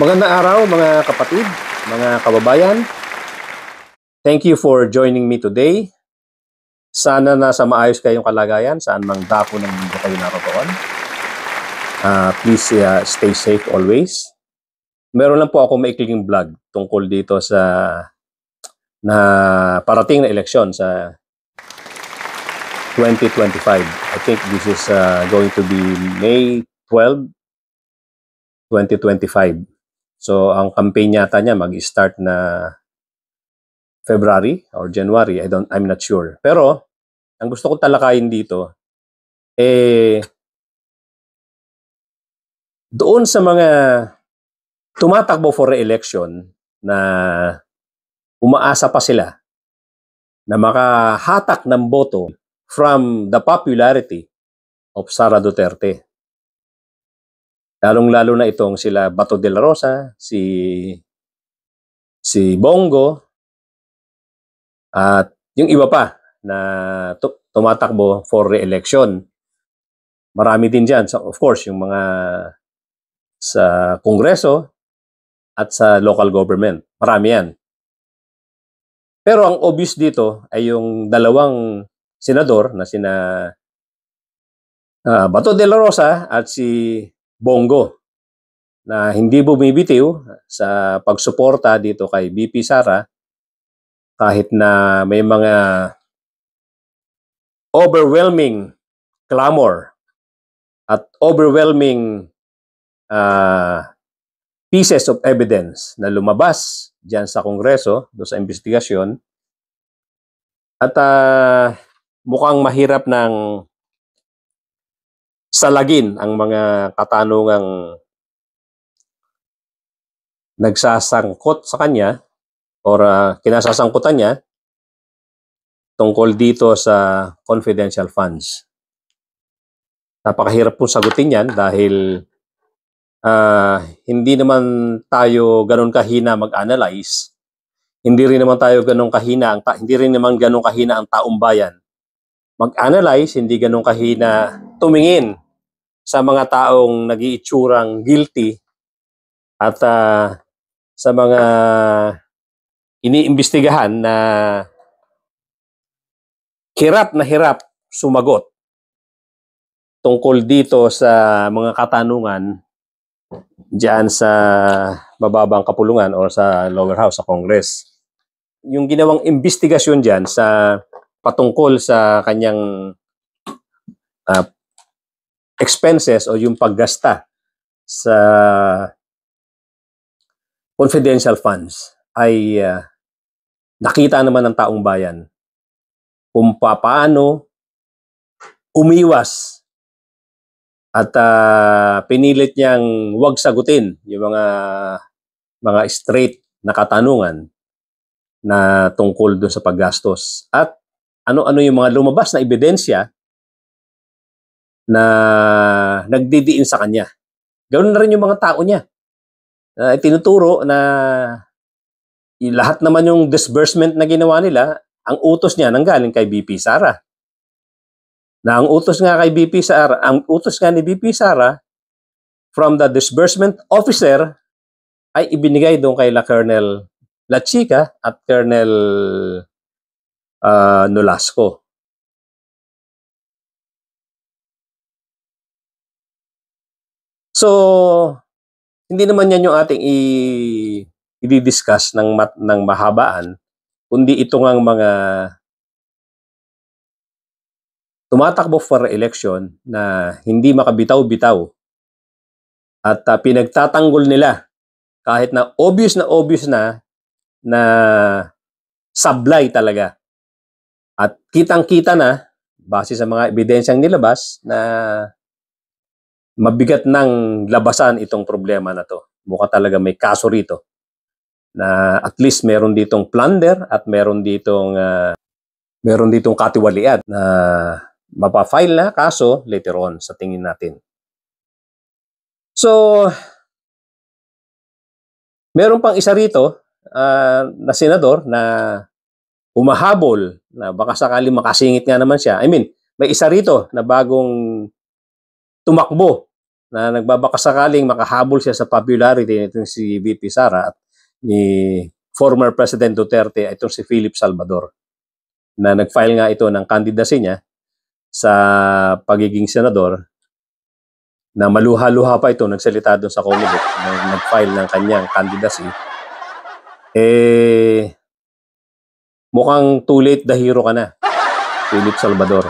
Magandang araw mga kapatid, mga kababayan. Thank you for joining me today. Sana nasa maayos kayong kalagayan, saan mang dako ng mundo kayo naroon. Please stay safe always. Meron lang po ako maikling vlog tungkol dito sa na parating na eleksyon sa 2025. I think this is going to be May 12, 2025. So, ang campaign yata niya mag-start na February or January. I'm not sure. Pero, ang gusto kong talakayin dito, doon sa mga tumatakbo for re-election na umaasa pa sila na makahatak ng boto from the popularity of Sara Duterte. Lalong-lalo na itong sila Bato de la Rosa, si Bongo, at yung iba pa na tumatakbo for re-election. Marami din dyan. So, of course, yung mga sa Kongreso at sa local government. Marami yan. Pero ang obvious dito ay yung dalawang senador na sina Bato de la Rosa at si Bongo na hindi bumibitiw sa pagsuporta dito kay VP Sara kahit na may mga overwhelming clamor at overwhelming pieces of evidence na lumabas dyan sa Kongreso doon sa investigasyon at mukhang mahirap ng salagin ang mga katanungang nagsasangkot sa kanya or kinasasangkutan niya tungkol dito sa confidential funds. Napakahirap po sagutin yan dahil hindi naman tayo ganun kahina mag-analyze. Hindi rin naman kahina ang taong bayan mag-analyze, hindi ganun kahina tumingin sa mga taong nag-iitsurang guilty at sa mga iniimbestigahan na hirap sumagot tungkol dito sa mga katanungan diyan sa mababang kapulungan o sa lower house sa Congress. Yung ginawang investigasyon diyan sa patungkol sa kanyang expenses o yung paggasta sa confidential funds ay nakita naman ng taong bayan kung paano umiwas at pinilit niyang huwag sagutin yung mga straight na katanungan na tungkol doon sa paggastos at ano-ano yung mga lumabas na ebidensya na nagdidiin sa kanya. Ganoon na rin yung mga tao niya. Tinuturo na lahat naman yung disbursement na ginawa nila, ang utos niya nanggaling kay VP Sara. Na ang utos nga ni VP Sara from the disbursement officer ay ibinigay doon kay Colonel La Chica at Colonel Nolasco. So, hindi naman yan yung ating i-discuss ng mahabaan, kundi ito ngang mga tumatakbo for election na hindi makabitaw-bitaw at pinagtatanggol nila kahit na obvious na sablay talaga. At kitang-kita na, base sa mga ebidensyang nilabas, na mabigat ng labasan itong problema na to. Mukha talaga may kaso rito. Na at least meron ditong plunder at meron ditong katiwalian na mapafile na kaso later on sa tingin natin. So, meron pang isa rito na senador na humahabol na baka sakali makasingit nga naman siya. I mean, may isa rito na bagong tumakbo na nagbabakasakaling makahabol siya sa popularity nitong si VP Sara at ni former President Duterte, itong si Philip Salvador, na nag-file nga ito ng candidacy niya sa pagiging senador, na maluha-luha pa ito, nagsalita doon sa Comelec, nag-file ng kanyang candidacy. Mukhang too late the hero ka na, Philip Salvador.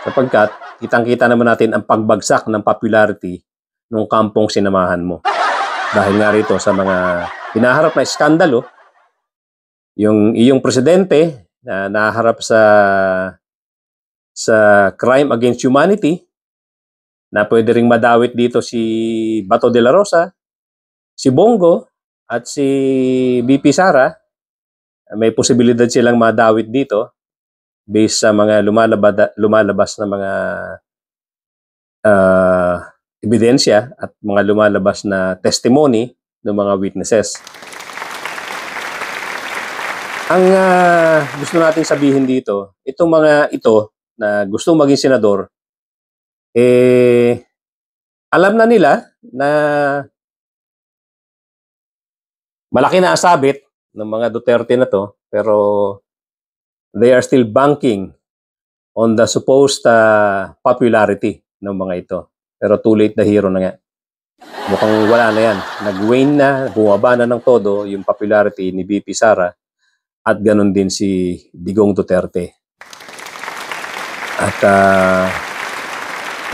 Sapagkat, kitang-kita naman natin ang pagbagsak ng popularity nung kampong sinamahan mo. Dahil nga rito sa mga hinaharap na iskandalo, yung iyong presidente na naharap sa crime against humanity, na pwede ring madawit dito si Bato de la Rosa, si Bongo, at si VP Sara. May posibilidad silang madawit dito based sa mga lumalabas na mga ebidensya at mga lumalabas na testimony ng mga witnesses. Ang gusto natin sabihin dito, itong mga ito na gusto maging senador, alam na nila na malaki na asabit ng mga Duterte na to, pero they are still banking on the supposed popularity ng mga ito. Pero too late the hero na nga. Mukhang wala na yan. Nag-wane na, bumaba na ng todo yung popularity ni VP Sara at ganun din si Digong Duterte. At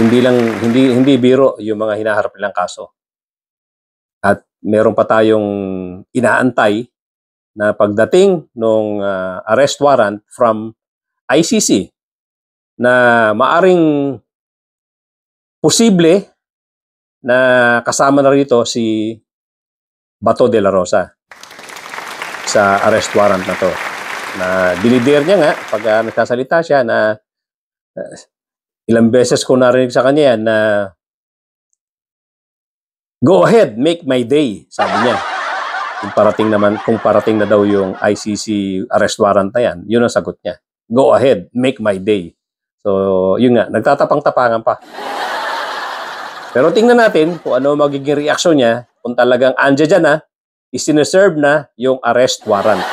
hindi biro yung mga hinaharap nilang kaso. At meron pa tayong inaantay na pagdating ng arrest warrant from ICC na maaring posible na kasama na rito si Bato de la Rosa sa arrest warrant na to. Na dinider niya nga pag nagsasalita siya na ilang beses ko narinig sa kanya yan na go ahead, make my day, sabi niya. Kung parating na daw yung ICC arrest warrant na yan, yun ang sagot niya. Go ahead, make my day. So, yun nga, nagtatapang-tapangan pa. Pero tingnan natin kung ano magiging reaksyon niya kung talagang andyan dyan na, isiniserve na yung arrest warrant.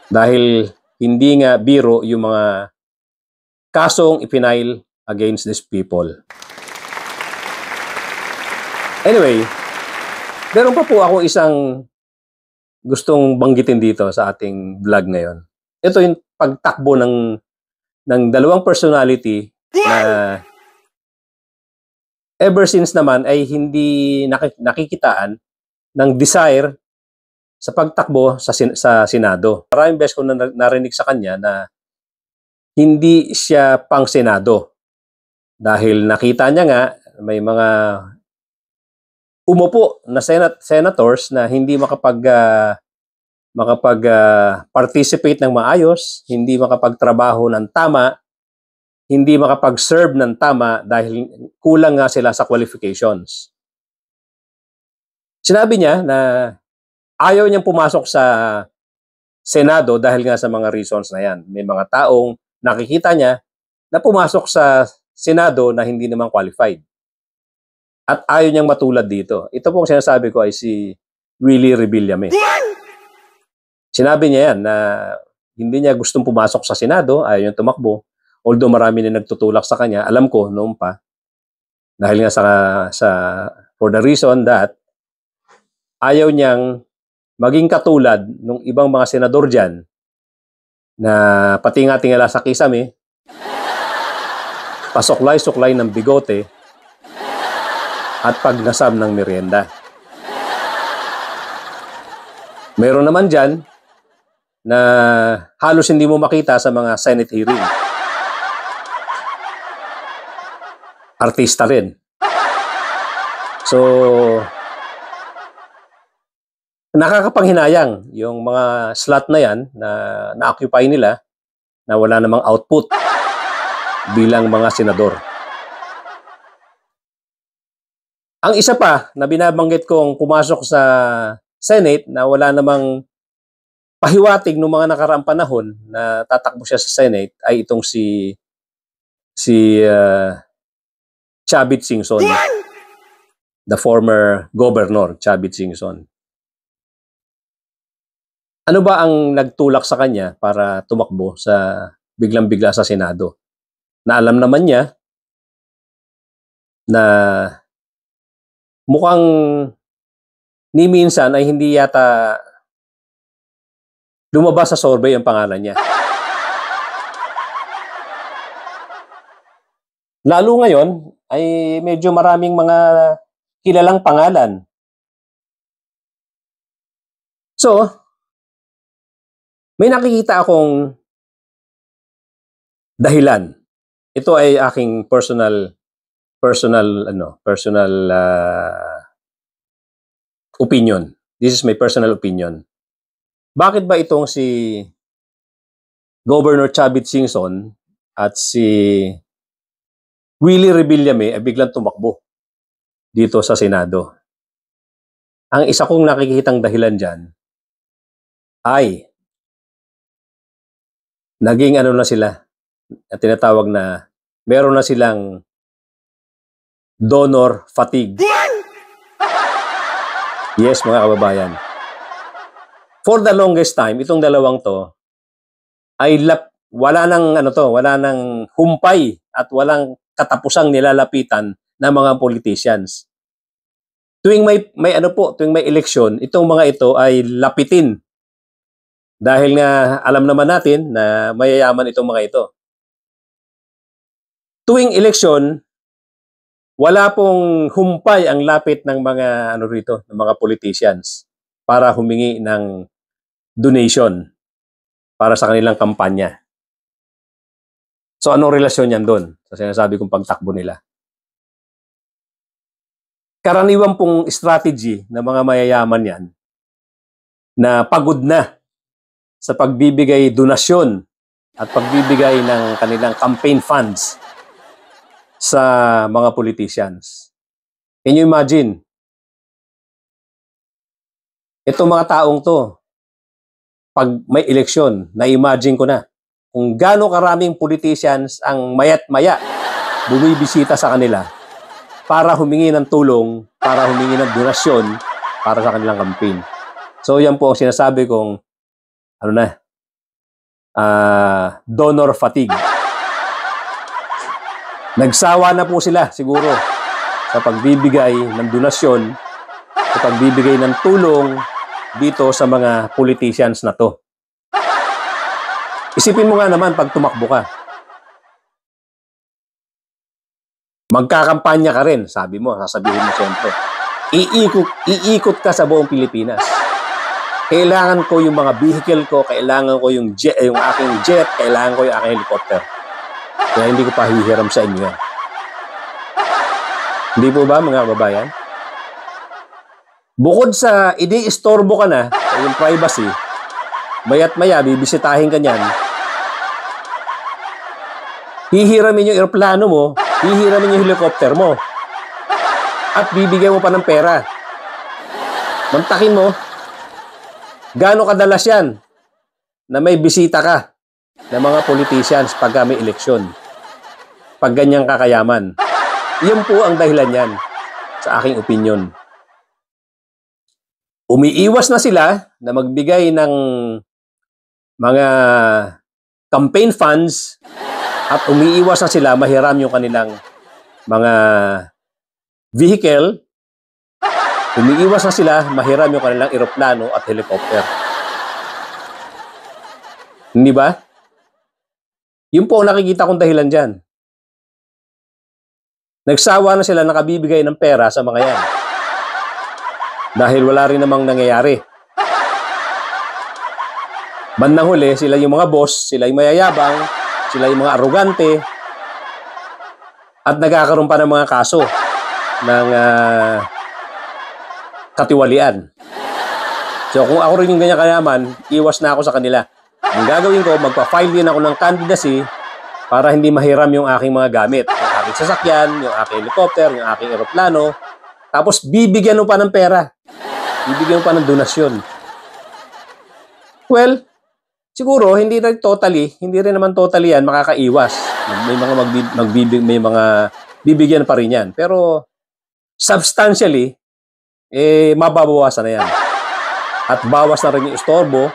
Dahil hindi nga biro yung mga kasong ipinail against these people. Anyway, meron pa po ako isang gustong banggitin dito sa ating vlog ngayon. Ito yung pagtakbo ng dalawang personality na ever since naman ay hindi nakikitaan ng desire sa pagtakbo sa Senado. Maraming beses ko narinig sa kanya na hindi siya pang Senado. Dahil nakita niya nga may mga umupo na senators na hindi makapag-participate ng maayos, hindi makapagtrabaho ng tama, hindi makapag-serve ng tama dahil kulang nga sila sa qualifications. Sinabi niya na ayaw niyang pumasok sa Senado dahil nga sa mga reasons na yan. May mga taong nakikita niya na pumasok sa Senado na hindi naman qualified. At ayaw niyang matulad dito. Ito pong sinasabi ko ay si Willie Revillame. Sinabi niya yan na hindi niya gustong pumasok sa Senado, ayaw niyang tumakbo. Although marami na nagtutulak sa kanya, alam ko noon pa. Dahil nga for the reason that ayaw niyang maging katulad ng ibang mga senador dyan na pati nga tingala sa kisame, pasuklay-suklay ng bigote, at pagnasam ng merienda. Meron naman dyan na halos hindi mo makita sa mga Senate hearing. Artista rin. So, nakakapanghinayang yung mga slot na yan na na-occupy nila na wala namang output bilang mga senador. Ang isa pa na binabanggit kong pumasok sa Senate na wala namang pahiwatig ng mga nakaraang panahon na tatakbo siya sa Senate ay itong si Chavit Singson, the former governor, Chavit Singson. Ano ba ang nagtulak sa kanya para tumakbo sa biglang-bigla sa Senado? Na alam naman niya na mukhang ni minsan ay hindi yata lumabas sa survey ang pangalan niya. Lalo ngayon ay medyo maraming mga kilalang pangalan. So, may nakikita akong dahilan. Ito ay aking personal opinion. This is my personal opinion. Bakit ba itong si Governor Chavit Singson at si Willie Revillame ay biglang tumakbo dito sa Senado? Ang isa kong nakikitang dahilan dyan ay naging ano na sila, at tinatawag na meron na silang donor fatigue. Yes, mga kababayan. For the longest time, itong dalawang to ay wala nang humpay at walang katapusang nilalapitan ng mga politicians. Tuwing may eleksyon, itong mga ito ay lapitin. Dahil nga alam naman natin na mayayaman itong mga ito. Tuwing eleksyon, wala pong humpay ang lapit ng mga ng mga politicians para humingi ng donation para sa kanilang kampanya. So anong relasyon niyan doon sa sinasabi kong pagtakbo nila? Karaniwan pong strategy ng mga mayayaman yan na pagod na sa pagbibigay donasyon at pagbibigay ng kanilang campaign funds sa mga politicians. Can you imagine? Itong mga taong to, pag may eleksyon, na-imagine ko na kung gaano karaming politicians ang mayat-maya bumibisita sa kanila para humingi ng tulong, para humingi ng donasyon para sa kanilang campaign. So yan po ang sinasabi kong donor fatigue. Nagsawa na po sila siguro sa pagbibigay ng donasyon, sa pagbibigay ng tulong dito sa mga politicians na to. Isipin mo nga naman pag tumakbo ka. Magkakampanya ka rin, sabi mo, sasabihin mo siyempre. Iikot ka sa buong Pilipinas. Kailangan ko yung mga vehicle ko, kailangan ko yung aking jet, kailangan ko yung aking helicopter. Kaya hindi ko pa hihiram sa inyo yan. Hindi po ba, mga kababayan? Bukod sa ini-istorbo ka na, yung privacy, maya't maya, bibisitahin ka niyan, hihiramin yung aeroplano mo, hihiramin yung helicopter mo, at bibigyan mo pa ng pera. Mantakin mo, gaano kadalas yan na may bisita ka ng mga politicians pag may eleksyon, pag ganyang kakayaman. Yan po ang dahilan yan sa aking opinion. Umiiwas na sila na magbigay ng mga campaign funds at umiiwas na sila mahiram yung kanilang mga vehicle. Umiiwas na sila mahiram yung kanilang eroplano at helicopter. Hindi ba? Yun po ang nakikita kong dahilan dyan. Nagsawa na sila nakabibigay ng pera sa mga yan. Dahil wala rin namang nangyayari. Bandang huli, sila yung mga boss, sila yung mayayabang, sila yung mga arrogante, at nagkakaroon pa ng mga kaso ng katiwalian. So kung ako rin yung ganyan kayaman, iwas na ako sa kanila. Ang gagawin ko, magpa-file din ako ng candidacy para hindi mahiram yung aking mga gamit. Yung aking sasakyan, yung aking helicopter, yung aking eroplano. Tapos bibigyan mo pa ng pera. Bibigyan mo pa ng donasyon. Well, siguro hindi rin naman totally yan makakaiwas. May mga bibigyan pa rin yan. Pero substantially, mababawasan na yan. At bawas na rin yung istorbo,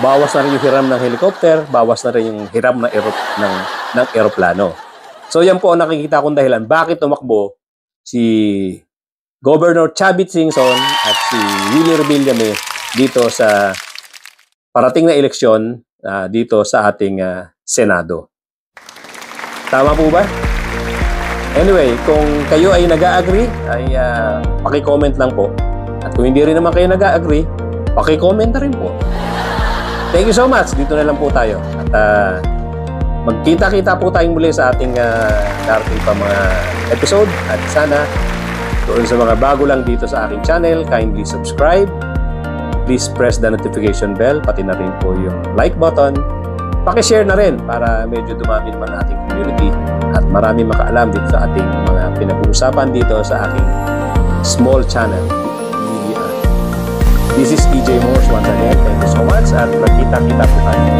bawas na rin yung hiram ng helicopter, bawas na rin yung hiram ng eroplano. So yan po ang nakikita kong dahilan bakit tumakbo si Governor Chavit Singson at si Willie Revillame dito sa parating na eleksyon dito sa ating Senado. Tama po ba? Anyway, kung kayo ay nag-a-agree, ay paki-comment lang po. At kung hindi rin naman kayo nag-a-agree, paki-comment na rin po. Thank you so much. Dito na lang po tayo. At magkita-kita po tayong muli sa ating darating pa mga episode. At sana, doon sa mga bago lang dito sa aking channel, kindly subscribe. Please press the notification bell, pati na rin po yung like button. Paki-share na rin para medyo dumami naman ating community at marami makaalam dito sa ating mga pinag-uusapan dito sa aking small channel. This is EJ Morse once again. Thank you so much at magkita-kita po tayo.